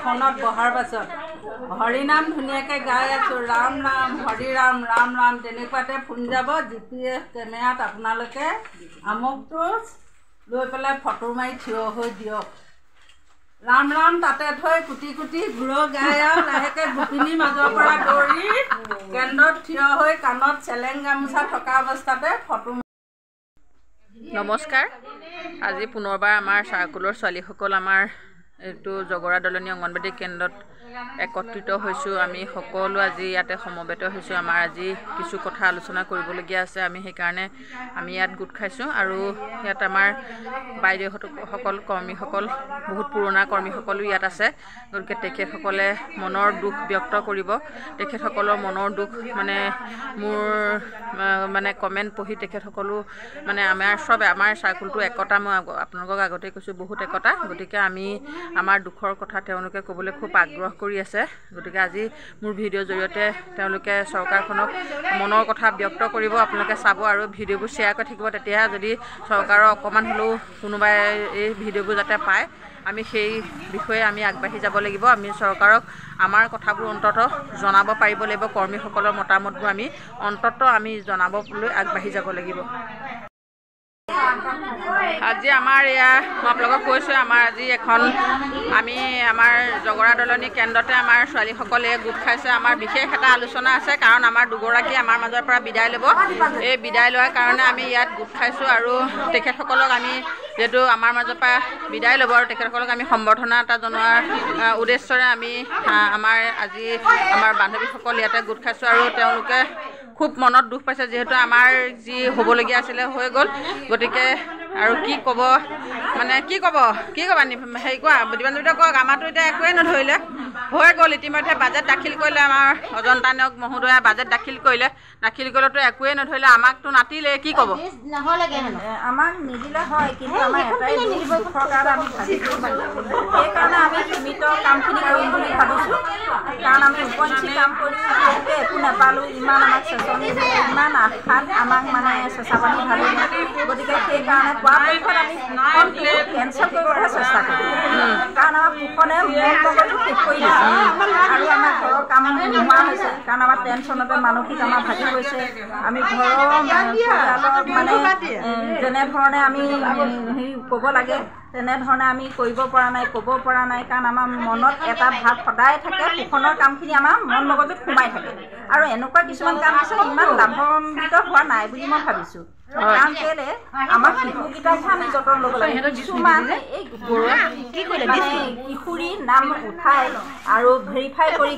আসনত বহাৰ পাছত হৰিনাম ধুনীয়াকৈ গাই আছোঁ, ৰাম ৰাম হৰি ৰাম ৰাম ৰাম তেনেকুৱাতে ফোন যাব। GPS কেমেৰাত আপোনালোকে আমুকটো লৈ পেলাই ফটো মাৰি থিয় হৈ দিয়ক। ৰাম ৰাম তাতে থৈ কুটি কুটি ঘূৰ গাই আৰু লাহেকৈ গোপিনীৰ মাজৰ পৰা দৌৰি কেন্দ্ৰত থিয় হৈ কাণত চেলেং গামোচা থকা অৱস্থাতে ফটো। নমস্কাৰ। আজি পুনৰবাৰ আমাৰ চাৰ্কুলৰ ছোৱালীসকল আমাৰ এইটো জগৰা দলনি অংগনবাদী কেন্দ্ৰত একত্ৰিত হৈছোঁ। আমি সকলো আজি ইয়াতে সমবেত হৈছোঁ। আমাৰ আজি কিছু কথা আলোচনা কৰিবলগীয়া আছে। আমি সেইকাৰণে আমি ইয়াত গোট খাইছোঁ আৰু ইয়াত আমাৰ বাইদেউসকল কৰ্মীসকল বহুত পুৰণা কৰ্মীসকলো ইয়াত আছে। গতিকে তেখেতসকলে মনৰ দুখ ব্যক্ত কৰিব। তেখেতসকলৰ মনৰ দুখ মানে মোৰ মানে কমেণ্ট পঢ়ি তেখেতসকলো মানে আমাৰ চাৰ্কুলটো একতা, মই আপোনালোকক আগতে কৈছোঁ বহুত একতা। গতিকে আমি আমাৰ দুখৰ কথা তেওঁলোকে ক'বলৈ খুব আগ্ৰহ কৰি আছে। গতিকে আজি মোৰ ভিডিঅ'ৰ জৰিয়তে তেওঁলোকে চৰকাৰখনক মনৰ কথা ব্যক্ত কৰিব। আপোনালোকে চাব আৰু ভিডিঅ'বোৰ শ্বেয়াৰ কৰি থাকিব। তেতিয়া যদি চৰকাৰৰ অকণমান হ'লেও কোনোবাই এই ভিডিঅ'বোৰ যাতে পায়, আমি সেই বিষয়ে আমি আগবাঢ়ি যাব লাগিব। আমি চৰকাৰক আমাৰ কথাবোৰ অন্ততঃ জনাব পাৰিব লাগিব। কৰ্মীসকলৰ মতামতবোৰ আমি অন্ততঃ আমি জনাবলৈ আগবাঢ়ি যাব লাগিব। আজি আমাৰ এয়া মই আপোনালোকক কৈছোঁ, আমাৰ আজি আমাৰ জগৰা দলনি কেন্দ্ৰতে আমাৰ ছোৱালীসকলে গোট খাইছে। আমাৰ বিশেষ এটা আলোচনা আছে, কাৰণ আমাৰ দুগৰাকী আমাৰ মাজৰ পৰা বিদায় ল'ব। এই বিদায় লোৱাৰ কাৰণে আমি ইয়াত গোট খাইছোঁ আৰু তেখেতসকলক আমি যিহেতু আমাৰ মাজৰ পৰা বিদায় ল'ব আৰু তেখেতসকলক আমি সম্বৰ্ধনা এটা জনোৱাৰ উদ্দেশ্যৰে আমি আজি আমাৰ বান্ধৱীসকল ইয়াতে গোট খাইছোঁ আৰু তেওঁলোকে খুব মনত দুখ পাইছে, যিহেতু আমাৰ যি হ'বলগীয়া আছিলে হৈ গ'ল। গতিকে আৰু কি ক'ব হেৰি কোৱা প্ৰতিবান্ধবিত কওক। আমাৰতো এতিয়া একোৱেই নধৰিলে, হৈ গ'ল ইতিমধ্যে বাজেট দাখিল কৰিলে। আমাৰ অজন্তা নেওগ মহোদয়ে বাজেট দাখিল কৰিলেতো একোৱেই নধৰিলে। আমাকতো নাতিলে, কি ক'ব? আমাক নিদিলে হয়, কিন্তু আমাৰ এটাই দুখৰ কাৰণে আমি ভাবিছোঁ, সেইকাৰণে আমি সীমিত কামখিনি কৰিম বুলি ভাবিছোঁ। কাৰণ আমি উপঞ্চি কাম কৰি একো নাপালোঁ। ইমান আমাক চেঁচনি দিলে, ইমান আশাত আমাক মানে চেঁচা পানী ঢালিলে। গতিকে সেইকাৰণে পৰাপক্ষত আমি কুপনটো কেঞ্চেল কৰিবলৈহে চেষ্টা কৰিম। কাৰণ আমাৰ কুপনে মন মগজু শেষ কৰি দিছে আৰু আমাৰ ঘৰৰ কাম নোহোৱা হৈছে। কাৰণ আমাৰ টেনশ্যনতে মানসিক আমাৰ ভাগি গৈছে। আমি ঘৰৰ পৰিয়ালত মানে যেনেধৰণে আমি ক'ব লাগে তেনেধৰণে আমি কৰিব পৰা নাই, ক'ব পৰা নাই। কাৰণ আমাৰ মনত এটা ভাৱ সদায় থাকে, কুপনৰ কামখিনি আমাৰ মন মগজুত সোমাই থাকে। আৰু এনেকুৱা কিছুমান কাম আছে ইমান লাভান্বিত হোৱা নাই বুলি মই ভাবিছোঁ। কাৰণ কেলে আমাৰ শিশুকেইটাকহে আমি যতন ল'ব লাগে। কিছুমান এই কিশোৰীৰ নাম উঠাই আৰু ভেৰিফাই কৰি।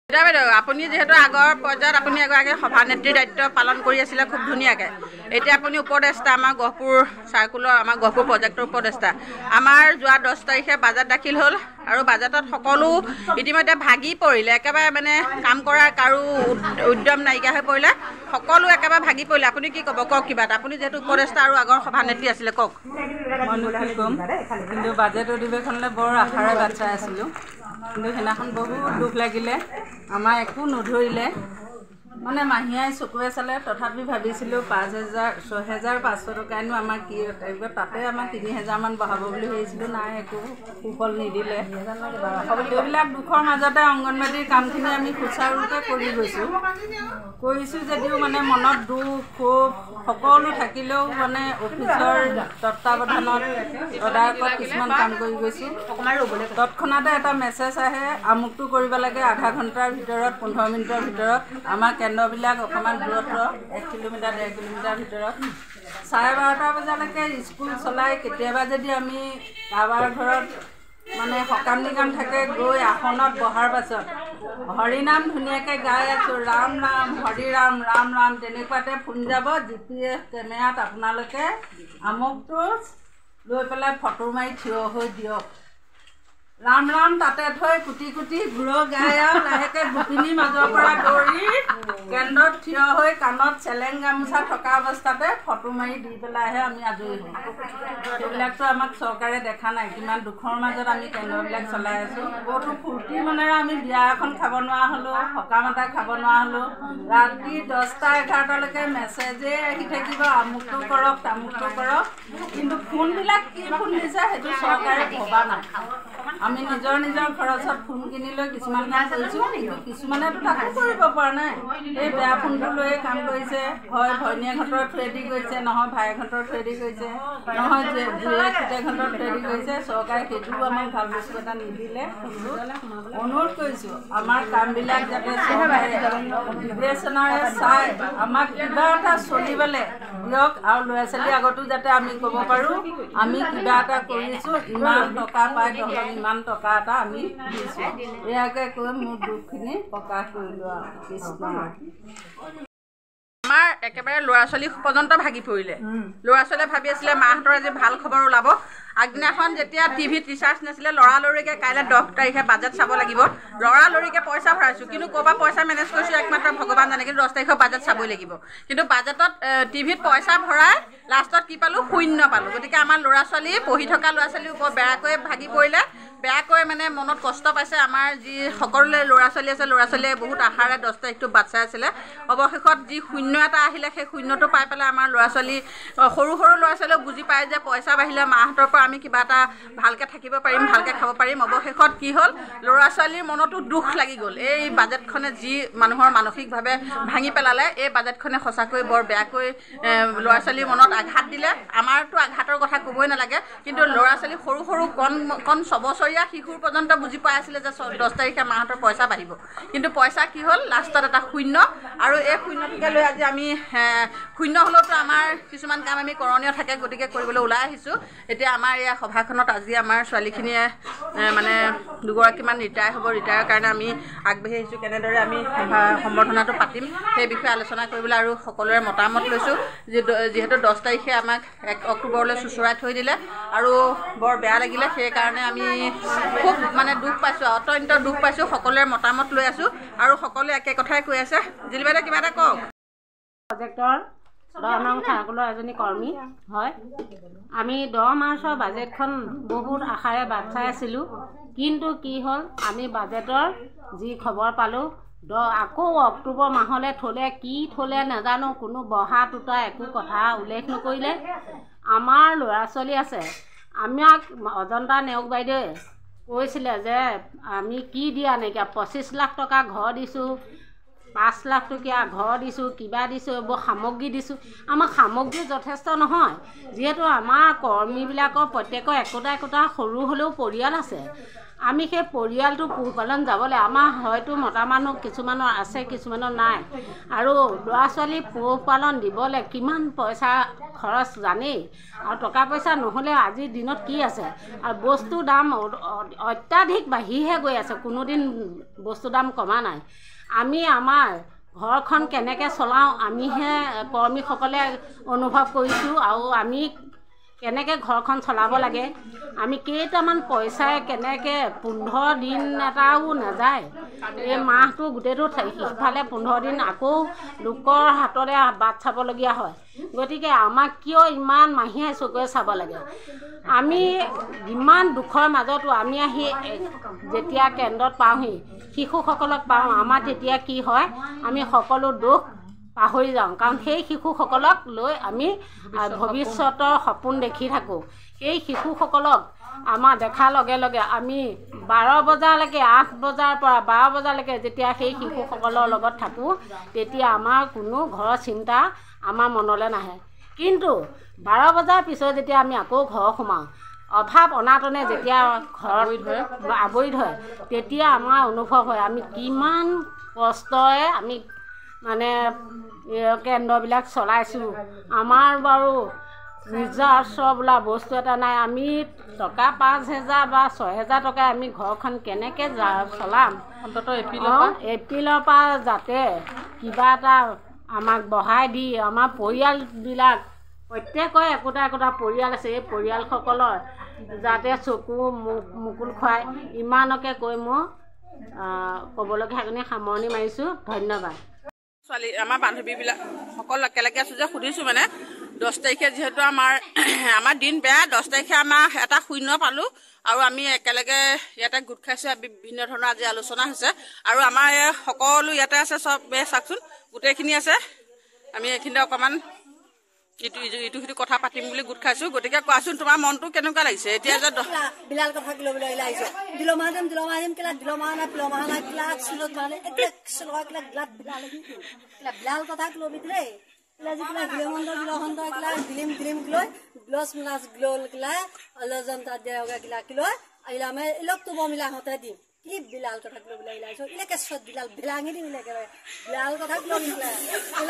বাইদেউ, আপুনি যিহেতু আগৰ পৰ্যায়ত আপুনি এগৰাকী সভানেত্ৰীৰ দায়িত্ব পালন কৰি আছিলে খুব ধুনীয়াকৈ। এতিয়া আপুনি উপদেষ্টা, আমাৰ গহপুৰ চাৰ্কুলৰ আমাৰ গহপুৰ প্ৰজেক্টৰ উপদেষ্টা। আমাৰ যোৱা 10 তাৰিখে বাজেট দাখিল হ'ল আৰু বাজেটত সকলো ইতিমধ্যে ভাগি পৰিলে। একেবাৰে মানে কাম কৰাৰ কাৰো উদ্যম নাইকিয়া হৈ পৰিলে, সকলো একেবাৰে ভাগি পৰিলে। আপুনি কি ক'ব, কওক কিবা এটা। আপুনি যিহেতু উপদেষ্টা আৰু আগৰ সভানেত্ৰী আছিলে, কওক। মইনো কি ক'ম, কিন্তু বাজেট অধিৱেশনলৈ বৰ আশাৰে বাট চাই আছিলোঁ। কিন্তু সেইদিনাখন বহুত দুখ লাগিলে, আমাৰ একো নধৰিলে। মানে মাহীয়াই চকুৱে চালে, তথাপি ভাবিছিলোঁ 6,500 টকাইনো আমাৰ কি থাকিব, তাতে আমাৰ 3,000মান বঢ়াব বুলি ভাবিছিলোঁ। নাই, একো সুফল নিদিলে। এইবিলাক দুখৰ মাজতে অংগনবাদীৰ কামখিনি আমি সুচাৰুৰূপে কৰিছোঁ যদিও মানে মনত দুখ ক্ষোভ সকলো থাকিলেও মানে অফিচৰ তত্বাৱধানত তদাৰকত কিছুমান কাম কৰি গৈছোঁ। তৎক্ষণাতে এটা মেছেজ আহে, আমুকটো কৰিব লাগে আধা ঘণ্টাৰ ভিতৰত, 15 মিনিটৰ ভিতৰত। আমাৰ কেন্দ্ৰবিলাক অকণমান দূৰত্ব 1 কিলোমিটাৰ 1.5 কিলোমিটাৰ ভিতৰত। 12:30 বজালৈকে স্কুল চলাই কেতিয়াবা যদি আমি কাৰোবাৰ ঘৰত মানে সকাম নিকাম থাকে, গৈ আসনত বহাৰ পাছত হৰিনাম ধুনীয়াকৈ গাই আছোঁ, ৰাম ৰাম হৰি ৰাম ৰাম ৰাম তেনেকুৱাতে ফোন যাব। GPS কেমেৰাত আপোনালোকে আমুকটো লৈ পেলাই ফটো মাৰি থিয় হৈ দিয়ক। ৰাম ৰাম তাতে থৈ কুটি কুটি ঘূৰ গাই আৰু লাহেকৈ গোপিনীৰ মাজৰ পৰা দৌৰি কেন্দ্ৰত থিয় হৈ কাণত চেলেং গামোচা থকা অৱস্থাতে ফটো মাৰি দি পেলাইহে আমি আজৰি হওঁ। সেইবিলাকতো আমাক চৰকাৰে দেখা নাই। কিমান দুখৰ মাজত আমি কেন্দ্ৰবিলাক চলাই আছোঁ। বহুতো ফূৰ্তি মনেৰে আমি বিয়া এখন খাব নোৱাৰা হ'লোঁ, সকাম এটা খাব নোৱাৰা হ'লোঁ। ৰাতি 10টা-11টালৈকে মেছেজেই আহি থাকিব, আমুকটো কৰক তামুকটো কৰক। কিন্তু ফোনবিলাক কি ফোন দিছে সেইটো চৰকাৰে ভবা নাই। আমি নিজৰ নিজৰ খৰচত ফোন কিনি লৈ কিছুমান কাম কৰিছোঁ, কিন্তু কিছুমানেতো তাকো কৰিব পৰা নাই। এই বেয়া ফোনটো লৈয়ে কাম কৰিছে, হয় ভনীয়েকহঁতৰ থ্ৰুৱেদি কৰিছে, নহয় ভায়েকহঁতৰ থ্ৰুৱেদি কৰিছে, নহয় জুয়ে পুতেকহঁতৰ থ্ৰুৱেদি কৰিছে। চৰকাৰে সেইটোও আমাক ভাল বস্তু এটা নিদিলে। অনুৰোধ কৰিছোঁ আমাৰ কামবিলাক যাতে চৰকাৰে বিবেচনাৰে চাই আমাক কিবা এটা চলিবলৈ দিয়ক, আৰু ল'ৰা ছোৱালীৰ আগতো যাতে আমি ক'ব পাৰোঁ আমি কিবা এটা কৰিছোঁ, ইমান টকা পাই তহঁতক ইমান টকা এটা আমি দিছোঁ। এয়াকে কৈ মোৰ দুখখিনি প্ৰকাশ কৰিলোঁ আৰু কৃষ্ণ। আমাৰ একেবাৰে ল'ৰা ছোৱালী পৰ্যন্ত ভাগি পৰিলে। ল'ৰা ছোৱালীয়ে ভাবি আছিলে মাহঁতৰ আজি ভাল খবৰ ওলাব। আগদিনাখন যেতিয়া টিভিত ৰিচাৰ্জ নাছিলে, লৰালৰিকৈ কাইলৈ 10 তাৰিখে বাজেট চাব লাগিব, লৰালৰিকৈ পইচা ভৰাইছোঁ, কিন্তু ক'ৰপৰা পইচা মেনেজ কৰিছোঁ একমাত্ৰ ভগৱান জানে। কিন্তু 10 তাৰিখৰ বাজেট চাবই লাগিব। কিন্তু বাজেটত টিভিত পইচা ভৰাই লাষ্টত কি পালোঁ? শূন্য পালোঁ। গতিকে আমাৰ ল'ৰা ছোৱালী পঢ়ি থকা ল'ৰা ছোৱালীও বৰ বেয়াকৈ ভাগি পৰিলে, বেয়াকৈ মানে মনত কষ্ট পাইছে। আমাৰ যি সকলোৰে ল'ৰা ছোৱালী আছে, ল'ৰা ছোৱালীয়ে বহুত আশাৰে 10 তাৰিখটো বাট চাই আছিলে। অৱশেষত যি শূন্য এটা আহিলে, সেই শূন্যটো পাই পেলাই আমাৰ ল'ৰা ছোৱালী সৰু সৰু ল'ৰা ছোৱালীয়েও বুজি পায় যে পইচা বাঢ়িলে মাহঁতৰ পৰা আমি কিবা এটা ভালকৈ থাকিব পাৰিম, ভালকৈ খাব পাৰিম। অৱশেষত কি হ'ল? ল'ৰা ছোৱালীৰ মনতো দুখ লাগি গ'ল। এই বাজেটখনে যি মানুহৰ মানসিকভাৱে ভাঙি পেলালে, এই বাজেটখনে সঁচাকৈ বৰ বেয়াকৈ ল'ৰা ছোৱালীৰ মনত আঘাত দিলে। আমাৰতো আঘাতৰ কথা ক'বই নালাগে, কিন্তু ল'ৰা ছোৱালী সৰু সৰু কণ 6 বছৰীয়া শিশুৰ পৰ্যন্ত বুজি পাই আছিলে যে 10 তাৰিখে মাহঁতৰ পইচা বাঢ়িব। কিন্তু পইচা কি হ'ল? লাষ্টত এটা শূন্য। আৰু এই শূন্যটোকে লৈ আজি আমি শূন্য হ'লেওতো আমাৰ কিছুমান কাম আমি কৰণীয় থাকে, গতিকে কৰিবলৈ ওলাই আহিছোঁ। এতিয়া আমাৰ এই সভাখনত আজি আমাৰ ছোৱালীখিনিয়ে মানে দুগৰাকীমান ৰিটায়াৰ হ'ব। ৰিটায়াৰৰ কাৰণে আমি আগবাঢ়ি আহিছোঁ। কেনেদৰে আমি সম্বৰ্ধনাটো পাতিম সেই বিষয়ে আলোচনা কৰিবলৈ আৰু সকলোৰে মতামত লৈছোঁ। যিহেতু 10 তাৰিখে আমাক 1 অক্টোবৰলৈ চুচৰাই থৈ দিলে আৰু বৰ বেয়া লাগিলে। সেইকাৰণে আমি খুব মানে দুখ পাইছোঁ, অত্যন্ত দুখ পাইছোঁ। সকলোৰে মতামত লৈ আছোঁ আৰু সকলোৱে একে কথাই কৈ আছে। জিলি বাইদেউ কিবা এটা কওক। প্ৰজেক্টৰ 10 নং চাৰ্কুলৰ এজনী কৰ্মী হয়। আমি 10 মাৰ্চৰ বাজেটখন বহুত আশাৰে বাট চাই আছিলোঁ, কিন্তু কি হ'ল? আমি বাজেটৰ যি খবৰ পালোঁ, আকৌ অক্টোবৰ মাহলৈ থ'লে, কি থ'লে নাজানো, কোনো বহা টুটা একো কথা উল্লেখ নকৰিলে। আমাৰ ল'ৰা ছোৱালী আছে, আমাক অজন্তা নেওগ বাইদেৱে কৈছিলে যে আমি কি দিয়া নাইকিয়া 25 লাখ টকা ঘৰ দিছোঁ, 5 লাখ টকীয়া ঘৰ দিছোঁ, কিবা দিছোঁ, এইবোৰ সামগ্ৰী দিছোঁ। আমাৰ সামগ্ৰী যথেষ্ট নহয়, যিহেতু আমাৰ কৰ্মীবিলাকৰ প্ৰত্যেকৰ একোটা একোটা সৰু হ'লেও পৰিয়াল আছে। আমি সেই পৰিয়ালটো পোহপালন যাবলৈ আমাৰ হয়তো মতা মানুহ কিছুমানৰ আছে, কিছুমানৰ নাই। আৰু ল'ৰা ছোৱালী পোহপালন দিবলৈ কিমান পইচা খৰচ জানেই। আৰু টকা পইচা নহ'লে আজিৰ দিনত কি আছে? আৰু বস্তুৰ দাম অত্যাধিক বাঢ়িহে গৈ আছে, কোনোদিন বস্তুৰ দাম কমা নাই। আমি আমাৰ ঘৰখন কেনেকৈ চলাওঁ আমিহে কৰ্মীসকলে অনুভৱ কৰিছোঁ, আৰু আমি কেনেকৈ ঘৰখন চলাব লাগে। আমি কেইটামান পইচাই কেনেকৈ 15 দিন এটাও নাযায়, এই মাহটো গোটেইটো সিফালে 15 দিন আকৌ লোকৰ হাতলৈ বাট চাবলগীয়া হয়। গতিকে আমাক কিয় ইমান মাহীয়ে চকুৱে চাব লাগে? আমি ইমান দুখৰ মাজতো আমি আহি যেতিয়া কেন্দ্ৰত পাওঁহি, শিশুসকলক পাওঁ, আমাৰ তেতিয়া কি হয়? আমি সকলো দুখ পাহৰি যাওঁ, কাৰণ সেই শিশুসকলক লৈ আমি ভৱিষ্যতৰ সপোন দেখি থাকোঁ। সেই শিশুসকলক আমাৰ দেখাৰ লগে লগে আমি 12 বজালৈকে, 8 বজাৰ পৰা 12 বজালৈকে যেতিয়া সেই শিশুসকলৰ লগত থাকোঁ, তেতিয়া আমাৰ কোনো ঘৰৰ চিন্তা আমাৰ মনলৈ নাহে। কিন্তু 12 বজাৰ পিছত যেতিয়া আমি আকৌ ঘৰ সোমাওঁ, অভাৱ অনাটনে যেতিয়া ঘৰত আৱৰি ধৰে, তেতিয়া আমাৰ অনুভৱ হয় আমি কিমান কষ্টৰে আমি মানে কেন্দ্ৰবিলাক চলাইছোঁ। আমাৰ বাৰু নিজস্ব বোলা বস্তু এটা নাই। আমি টকা 5,000 বা 6,000 টকাই আমি ঘৰখন কেনেকৈ চলাম? অন্ততঃ এপ্ৰিলৰ পৰা যাতে কিবা এটা আমাক বঢ়াই দি আমাৰ পৰিয়ালবিলাক, প্ৰত্যেকৰে একোটা একোটা পৰিয়াল আছে, এই পৰিয়ালসকলৰ যাতে চকু মুকুল খুৱাই, ইমানকে কৈ মই ক'বলগীয়া সেইখিনি সামৰণি মাৰিছোঁ। ধন্যবাদ। ছোৱালী আমাৰ বান্ধৱীবিলাক সকলো একেলগে আছোঁ যে সুধিছোঁ মানে 10 তাৰিখে যিহেতু আমাৰ দিন বেয়া, 10 তাৰিখে আমাৰ এটা শূন্য পালোঁ আৰু আমি একেলগে ইয়াতে গোট খাইছোঁ। বিভিন্ন ধৰণৰ আজি আলোচনা হৈছে আৰু আমাৰ সকলো ইয়াতে আছে, চব চাওকচোন গোটেইখিনি আছে। আমি এইখিনিতে অকণমান ইটো সিটো কথা পাতিম বুলি গোট খাইছো গতিকে কোৱাচোন তোমাৰ মনটো কেনেকুৱা লাগিছে এতিয়া যে বিলাল কথা লৈ আহিছো দিলমাহ দিম কেলা দিলমাহ না কেলা সিলত মানে একলা সলৱা কেলা গ্লাত বিলাল কথা লবি কেলা কেলা যে কেলা গিলহন্দ কেলা দিলিম লৈ গ্লস মিলাস গ্লোল কেলা অলজন তা দেওগা কেলা কিলো আইলা মে লোক তো বমিলা হতে দিম কি বিলাল কথা লৈ আহিছো ইলাকে সদ বিলাল বিলাঙি দিম ইলাকে বিলাল কথা লৈ আহিলা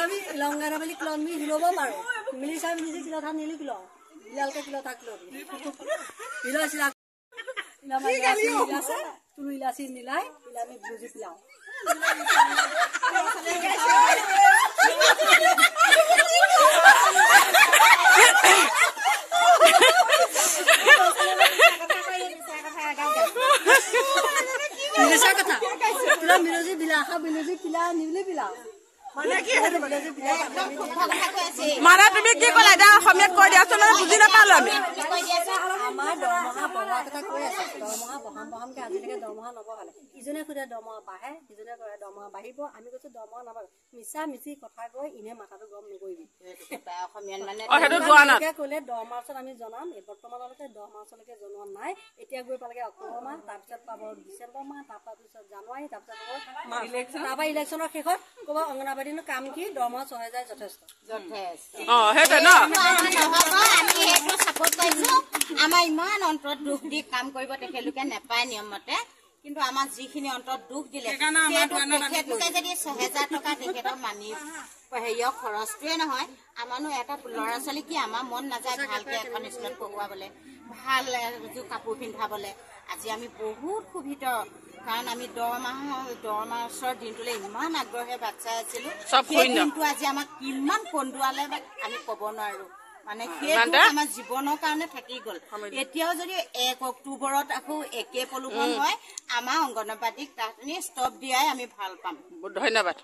আমি লংগারা বলি ক্লন মি হিলব পাৰো মিলিসা মিলি কিলো থা নিলি কিলো বিলাল কে কিলো থাক লবি ইলাসিলা ইলামা ইয়াসি ইলাসা তুই ইলাসি নিলাই ইলামি বুজি পিলাও মিলিসা কথা তুলা মিলজি বিলাহা মিলজি পিলা নিবলি পিলা মানে কি হলো মিলজি পিলা মানে তুমি কি কলা এটা অসমীয়াত কৈ দিয়াছো মানে বুজি নাপালো আমি আমাৰ দৰমহা বহা কথা কৈ আছে দৰমহা বহামকে আজিলৈকে দৰমহা নবহালে ইজনে খুদে দৰমহা বাঢ়ে ইজনে কৰে দৰমহা বাঢ়িব আমি কৈছো দৰমহা নাবাঢ়ে মিছা মিছি কথা কৈ ইনে মাথাটো গৰম নকৰিবি অসমীয়াত মানে ক'লে 10 মাৰ্চত আমি জনাম এই বৰ্তমানলৈকে 10 মাৰ্চলৈকে জনোৱা নাই এতিয়া গৈ পালেগে অক্টোবৰ মাহ তাৰপিছত পাব ডিচেম্বৰ মাহ তাৰপিছত জানুৱাৰী তাৰপিছত ইলেকশ্যনৰ শেষত ক'ব অংগনবাড়ীৰ কাম কি দৰমহা 6000 যথেষ্ট সেইটো ন আমাৰ ইমান অন্তৰত দুখ দি কাম কৰিব তেখেতলোকে নেপায় নিয়ম মতে কিন্তু আমাৰ যিখিনি অন্তৰত দুখ দিলে তেখেতলোকে যদি 6000 টকা তেখেতক মানি হেৰিয়ৰ খৰচটোৱে নহয় আমাৰনো এটা ল'ৰা ছোৱালী কি আমাৰ মন নাযায় ভালকে এখন স্কুলত পঢ়ুৱাবলে ভাল এযোৰ কাপোৰ পিন্ধাবলে আজি আমি বহুত ক্ষুভিত কাৰণ আমি 10 মাৰ্চৰ দিনটোলৈ ইমান আগ্ৰহে বাচ্চা আছিলো কিন্তু আজি আমাক কিমান কন্দুৱালে আমি ক'ব নোৱাৰো মানে সেইটো আমাৰ জীৱনৰ কাৰণে থাকি গ'ল এতিয়াও যদি 1 অক্টোবৰত আকৌ একে প্ৰলোভন হয় আমাৰ অংগনবাড়ীক তাত ষ্টপ দিয়াই আমি ভাল পাম ধন্যবাদ